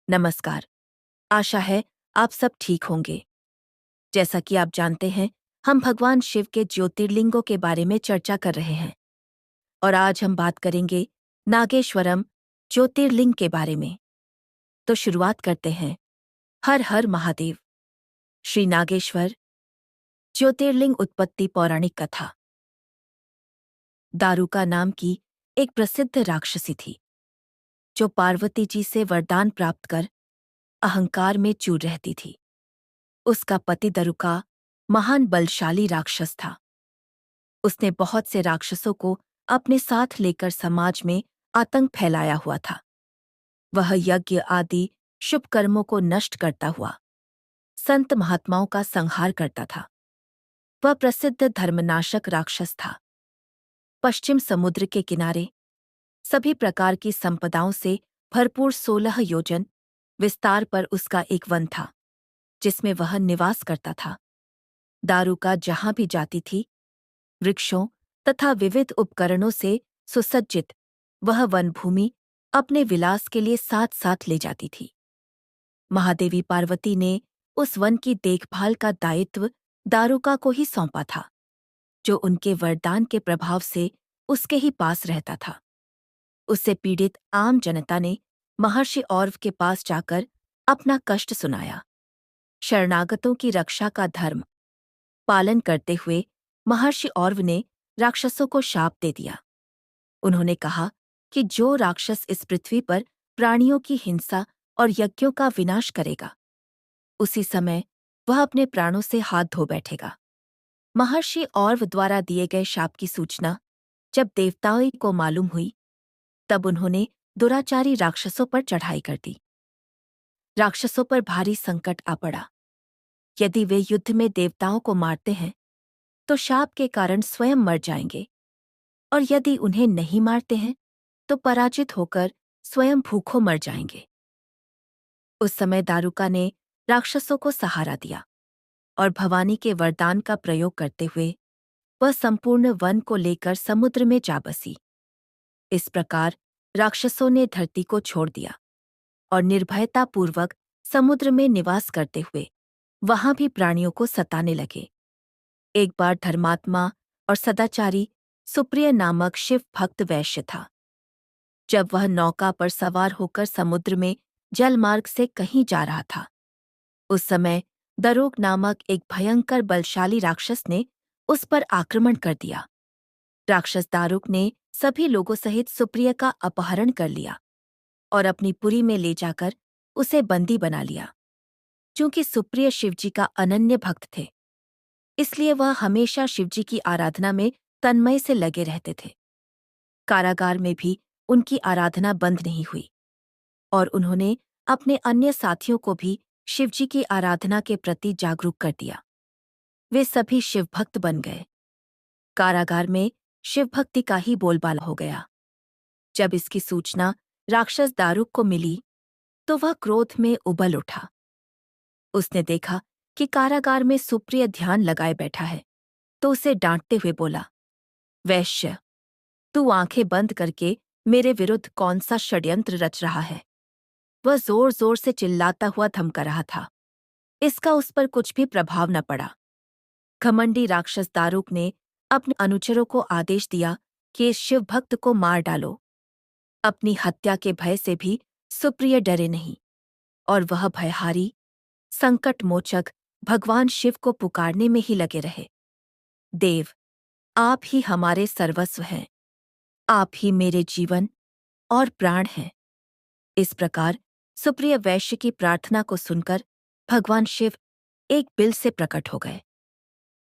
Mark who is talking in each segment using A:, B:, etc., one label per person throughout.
A: नमस्कार। आशा है आप सब ठीक होंगे। जैसा कि आप जानते हैं, हम भगवान शिव के ज्योतिर्लिंगों के बारे में चर्चा कर रहे हैं और आज हम बात करेंगे नागेश्वरम ज्योतिर्लिंग के बारे में। तो शुरुआत करते हैं। हर हर महादेव। श्री नागेश्वर ज्योतिर्लिंग उत्पत्ति पौराणिक कथा। दारुका नाम की एक प्रसिद्ध राक्षसी थी, जो पार्वती जी से वरदान प्राप्त कर अहंकार में चूर रहती थी। उसका पति दरुका महान बलशाली राक्षस था। उसने बहुत से राक्षसों को अपने साथ लेकर समाज में आतंक फैलाया हुआ था। वह यज्ञ आदि शुभ कर्मों को नष्ट करता हुआ संत महात्माओं का संहार करता था। वह प्रसिद्ध धर्मनाशक राक्षस था। पश्चिम समुद्र के किनारे सभी प्रकार की संपदाओं से भरपूर 16 योजन विस्तार पर उसका एक वन था, जिसमें वह निवास करता था। दारुका जहां भी जाती थी, वृक्षों तथा विविध उपकरणों से सुसज्जित वह वनभूमि अपने विलास के लिए साथ साथ ले जाती थी। महादेवी पार्वती ने उस वन की देखभाल का दायित्व दारुका को ही सौंपा था, जो उनके वरदान के प्रभाव से उसके ही पास रहता था। उससे पीड़ित आम जनता ने महर्षि औरव के पास जाकर अपना कष्ट सुनाया। शरणागतों की रक्षा का धर्म पालन करते हुए महर्षि औरव ने राक्षसों को शाप दे दिया। उन्होंने कहा कि जो राक्षस इस पृथ्वी पर प्राणियों की हिंसा और यज्ञों का विनाश करेगा, उसी समय वह अपने प्राणों से हाथ धो बैठेगा। महर्षि औरव द्वारा दिए गए शाप की सूचना जब देवताओं को मालूम हुई, तब उन्होंने दुराचारी राक्षसों पर चढ़ाई कर दी। राक्षसों पर भारी संकट आ पड़ा। यदि वे युद्ध में देवताओं को मारते हैं, तो शाप के कारण स्वयं मर जाएंगे, और यदि उन्हें नहीं मारते हैं, तो पराजित होकर स्वयं भूखों मर जाएंगे। उस समय दारुका ने राक्षसों को सहारा दिया और भवानी के वरदान का प्रयोग करते हुए वह संपूर्ण वन को लेकर समुद्र में जा बसी। इस प्रकार राक्षसों ने धरती को छोड़ दिया और निर्भयतापूर्वक समुद्र में निवास करते हुए वहां भी प्राणियों को सताने लगे। एक बार धर्मात्मा और सदाचारी सुप्रिय नामक शिव भक्त वैश्य था। जब वह नौका पर सवार होकर समुद्र में जलमार्ग से कहीं जा रहा था, उस समय दरोक नामक एक भयंकर बलशाली राक्षस ने उस पर आक्रमण कर दिया। राक्षस दारुक ने सभी लोगों सहित सुप्रिय का अपहरण कर लिया और अपनी पुरी में ले जाकर उसे बंदी बना लिया। चूंकि सुप्रिय शिवजी का अनन्य भक्त थे, इसलिए वह हमेशा शिवजी की आराधना में तन्मय से लगे रहते थे। कारागार में भी उनकी आराधना बंद नहीं हुई और उन्होंने अपने अन्य साथियों को भी शिवजी की आराधना के प्रति जागरूक कर दिया। वे सभी शिवभक्त बन गए। कारागार में शिवभक्ति का ही बोलबाला हो गया। जब इसकी सूचना राक्षस दारुक को मिली, तो वह क्रोध में उबल उठा। उसने देखा कि कारागार में सुप्रिय ध्यान लगाए बैठा है, तो उसे डांटते हुए बोला, वैश्य, तू आंखें बंद करके मेरे विरुद्ध कौन सा षड्यंत्र रच रहा है? वह जोर जोर से चिल्लाता हुआ धमका रहा था। इसका उस पर कुछ भी प्रभाव न पड़ा। घमंडी राक्षस दारुक ने अपने अनुचरों को आदेश दिया कि इस शिवभक्त को मार डालो। अपनी हत्या के भय से भी सुप्रिय डरे नहीं और वह भयहारी संकट मोचक भगवान शिव को पुकारने में ही लगे रहे। देव, आप ही हमारे सर्वस्व हैं, आप ही मेरे जीवन और प्राण हैं। इस प्रकार सुप्रिय वैश्य की प्रार्थना को सुनकर भगवान शिव एक बिल से प्रकट हो गए।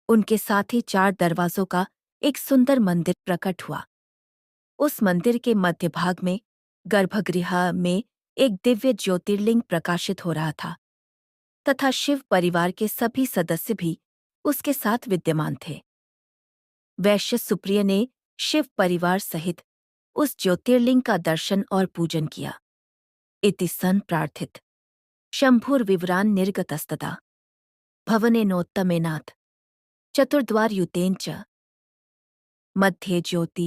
A: उनके साथ ही 4 दरवाजों का एक सुंदर मंदिर प्रकट हुआ। उस मंदिर के मध्य भाग में गर्भगृह में एक दिव्य ज्योतिर्लिंग प्रकाशित हो रहा था तथा शिव परिवार के सभी सदस्य भी उसके साथ विद्यमान थे। वैश्य सुप्रिय ने शिव परिवार सहित उस ज्योतिर्लिंग का दर्शन और पूजन किया। इति सन प्रार्थित शंभुर्विवरान् निर्गतस्तदा भवनेनोत्तमेनाथ चतुर्द्वारयुतेन च मध्ये ज्योति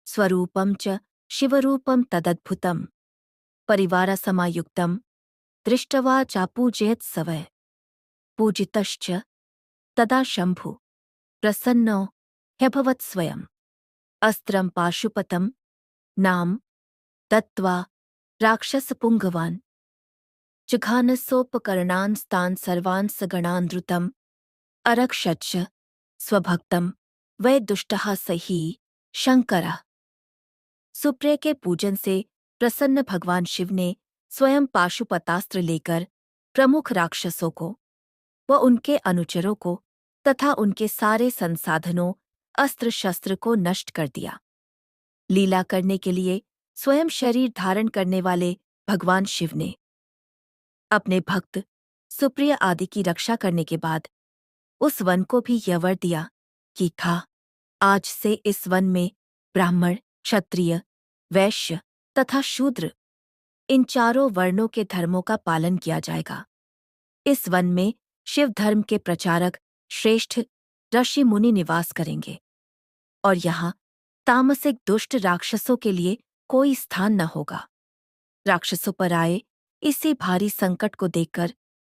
A: स्वरूपं च शिवरूपं तदद्भुतं परिवारसमायुक्तं दृष्ट्वा चापूजयत् सवय पूजितश्च तदा शंभु प्रसन्नो ह्यभवत् स्वयम् अस्त्रं पाशुपतं नाम दत्त्वा राक्षसपुङ्गवान् जघानसोपकरणान्स्तान् सर्वान् सगणान् द्रुतम् अरक्षच्च स्वभक्तं वै दुष्टः स ही शंकरः। सुप्रिय के पूजन से प्रसन्न भगवान शिव ने स्वयं पाशुपतास्त्र लेकर प्रमुख राक्षसों को व उनके अनुचरों को तथा उनके सारे संसाधनों अस्त्र शस्त्र को नष्ट कर दिया। लीला करने के लिए स्वयं शरीर धारण करने वाले भगवान शिव ने अपने भक्त सुप्रिय आदि की रक्षा करने के बाद उस वन को भी यह वर दिया कि खा, आज से इस वन में ब्राह्मण, क्षत्रिय, वैश्य तथा शूद्र इन चारों वर्णों के धर्मों का पालन किया जाएगा। इस वन में शिव धर्म के प्रचारक श्रेष्ठ ऋषि मुनि निवास करेंगे और यहाँ तामसिक दुष्ट राक्षसों के लिए कोई स्थान न होगा। राक्षसों पर आए इसी भारी संकट को देखकर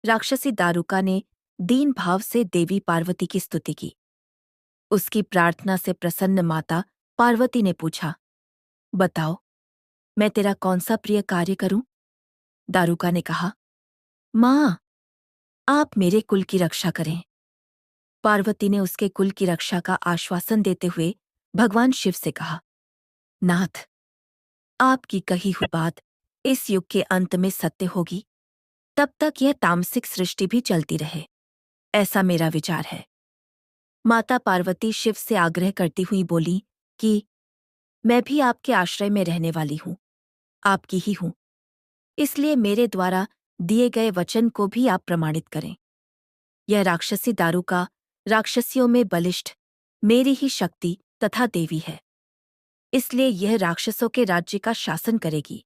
A: राक्षसी दारुका ने दीन भाव से देवी पार्वती की स्तुति की। उसकी प्रार्थना से प्रसन्न माता पार्वती ने पूछा, बताओ, मैं तेरा कौन सा प्रिय कार्य करूं? दारुका ने कहा, मां, आप मेरे कुल की रक्षा करें। पार्वती ने उसके कुल की रक्षा का आश्वासन देते हुए भगवान शिव से कहा, नाथ, आपकी कही हुई बात इस युग के अंत में सत्य होगी, तब तक यह तामसिक सृष्टि भी चलती रहे, ऐसा मेरा विचार है। माता पार्वती शिव से आग्रह करती हुई बोली कि मैं भी आपके आश्रय में रहने वाली हूं, आपकी ही हूं, इसलिए मेरे द्वारा दिए गए वचन को भी आप प्रमाणित करें। यह राक्षसी दारुका राक्षसियों में बलिष्ठ मेरी ही शक्ति तथा देवी है, इसलिए यह राक्षसों के राज्य का शासन करेगी।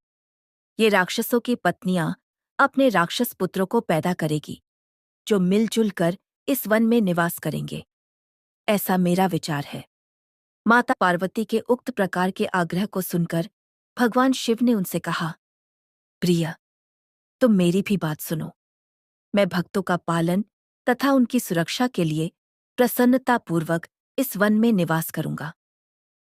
A: ये राक्षसों की पत्नियां अपने राक्षस पुत्रों को पैदा करेगी, जो मिलजुल कर इस वन में निवास करेंगे, ऐसा मेरा विचार है। माता पार्वती के उक्त प्रकार के आग्रह को सुनकर भगवान शिव ने उनसे कहा, प्रिय, तुम मेरी भी बात सुनो। मैं भक्तों का पालन तथा उनकी सुरक्षा के लिए प्रसन्नतापूर्वक इस वन में निवास करूंगा।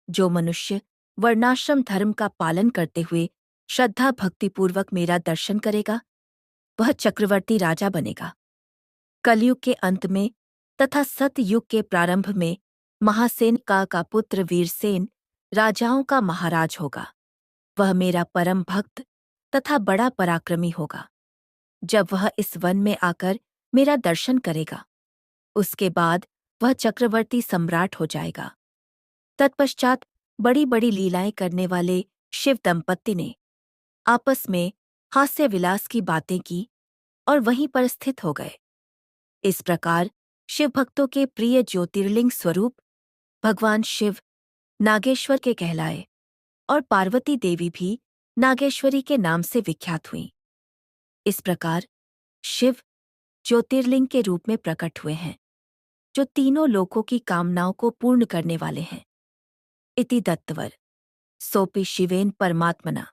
A: जो मनुष्य वर्णाश्रम धर्म का पालन करते हुए श्रद्धा भक्तिपूर्वक मेरा दर्शन करेगा, वह चक्रवर्ती राजा बनेगा। कलयुग के अंत में तथा सतयुग के प्रारंभ में महासेन का पुत्र वीरसेन राजाओं का महाराज होगा। वह मेरा परम भक्त तथा बड़ा पराक्रमी होगा। जब वह इस वन में आकर मेरा दर्शन करेगा, उसके बाद वह चक्रवर्ती सम्राट हो जाएगा। तत्पश्चात बड़ी बड़ी लीलाएं करने वाले शिव दंपत्ति ने आपस में हास्य विलास की बातें की और वहीं पर स्थित हो गए। इस प्रकार शिव भक्तों के प्रिय ज्योतिर्लिंग स्वरूप भगवान शिव नागेश्वर के कहलाए और पार्वती देवी भी नागेश्वरी के नाम से विख्यात हुईं। इस प्रकार शिव ज्योतिर्लिंग के रूप में प्रकट हुए हैं, जो तीनों लोकों की कामनाओं को पूर्ण करने वाले हैं। इति दत्तवर सोपि शिवेन परमात्मना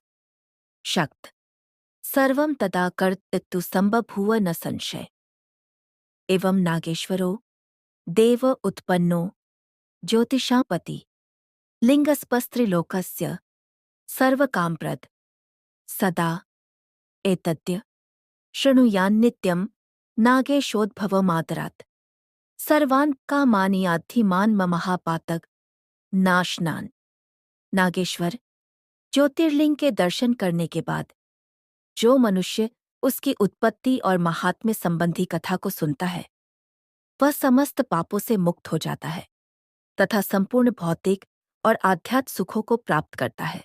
A: शक्त सर्वं तदा कर्तृत्व संबभूव न संशय। एवं नागेश्वरो देव उत्पन्नो ज्योतिषां पति लिंगस्पस्त्रिलोकस्य सर्वकामप्रद सदा एतद्य शृणुयान्नित्यं नागेशोद्भवमादरात् सर्वान् कामानि याद्धीमान् महापातक नाशनान्। नागेश्वर ज्योतिर्लिंग के दर्शन करने के बाद जो मनुष्य उसकी उत्पत्ति और महात्म्य संबंधी कथा को सुनता है, वह समस्त पापों से मुक्त हो जाता है तथा संपूर्ण भौतिक और आध्यात्म सुखों को प्राप्त करता है।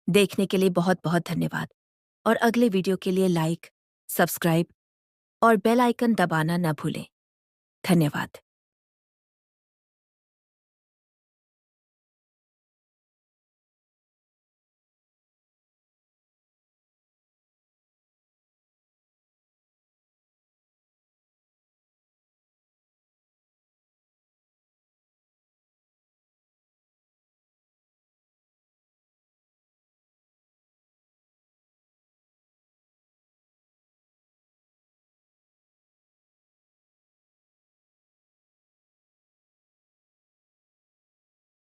A: देखने के लिए बहुत बहुत धन्यवाद और अगले वीडियो के लिए लाइक, सब्सक्राइब और बेल आइकन दबाना न भूलें। धन्यवाद।